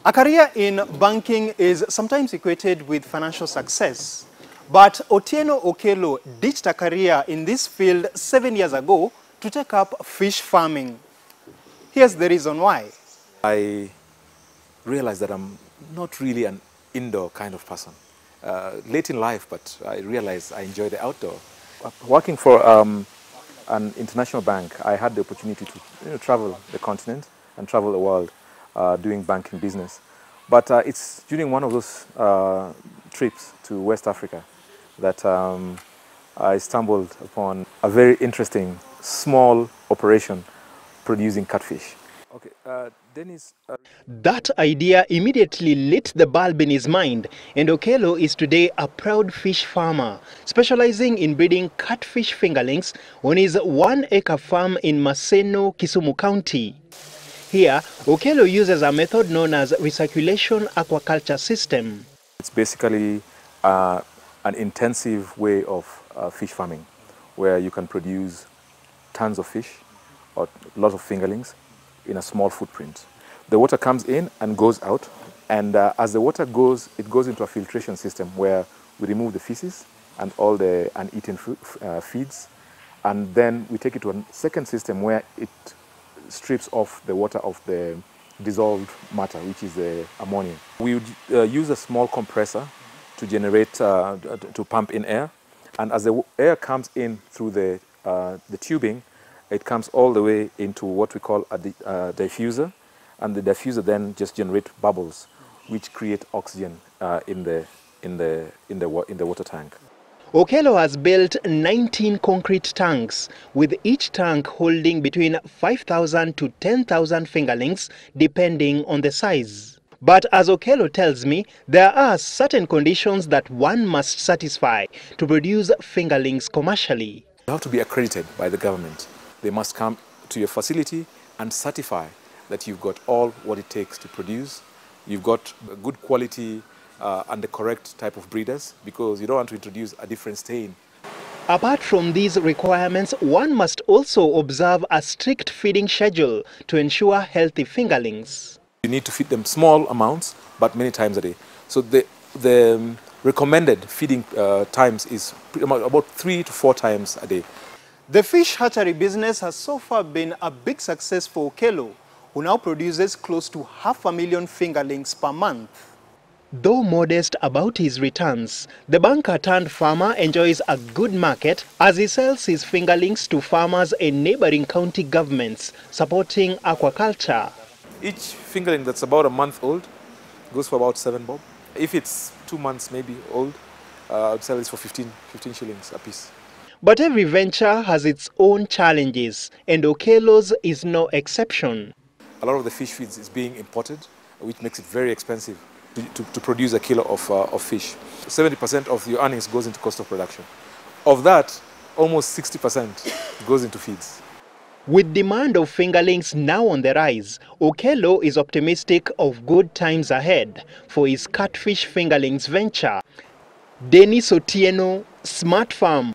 A career in banking is sometimes equated with financial success. But Otieno Okello ditched a career in this field 7 years ago to take up fish farming. Here's the reason why. I realized that I'm not really an indoor kind of person. Late in life, but I realized I enjoy the outdoor. Working for an international bank, I had the opportunity to travel the continent and travel the world doing banking business. But it's during one of those trips to West Africa that I stumbled upon a very interesting small operation producing catfish. Okay, Dennis. That idea immediately lit the bulb in his mind, and Okello is today a proud fish farmer, specializing in breeding catfish fingerlings on his 1-acre farm in Maseno, Kisumu County. Here, Okello uses a method known as recirculation aquaculture system. It's basically an intensive way of fish farming, where you can produce tons of fish or lots of fingerlings in a small footprint. The water comes in and goes out, and as the water goes, it goes into a filtration system where we remove the feces and all the uneaten feeds, and then we take it to a second system where it strips off the water of the dissolved matter, which is the ammonia. We would use a small compressor to generate, to pump in air, and as the air comes in through the tubing, it comes all the way into what we call a diffuser, and the diffuser then just generates bubbles, which create oxygen in the water tank. Okello has built 19 concrete tanks, with each tank holding between 5,000 to 10,000 fingerlings, depending on the size. But as Okello tells me, there are certain conditions that one must satisfy to produce fingerlings commercially. You have to be accredited by the government. They must come to your facility and certify that you've got all what it takes to produce. You've got good quality and the correct type of breeders, because you don't want to introduce a different strain. Apart from these requirements, one must also observe a strict feeding schedule to ensure healthy fingerlings. You need to feed them small amounts, but many times a day. So the recommended feeding times is about 3 to 4 times a day. The fish hatchery business has so far been a big success for Okello, who now produces close to 500,000 fingerlings per month. Though modest about his returns, the banker-turned-farmer enjoys a good market as he sells his fingerlings to farmers in neighboring county governments supporting aquaculture. Each fingerling that's about a month old goes for about 7 bob. If it's 2 months maybe old, I'd sell this for 15 shillings a piece. But every venture has its own challenges, and Okello's is no exception. A lot of the fish feeds is being imported, which makes it very expensive to produce a kilo of fish. 70% of your earnings goes into cost of production. Of that, almost 60% goes into feeds. With demand of fingerlings now on the rise, Okello is optimistic of good times ahead for his catfish fingerlings venture. Dennis Otieno, Smart Farm.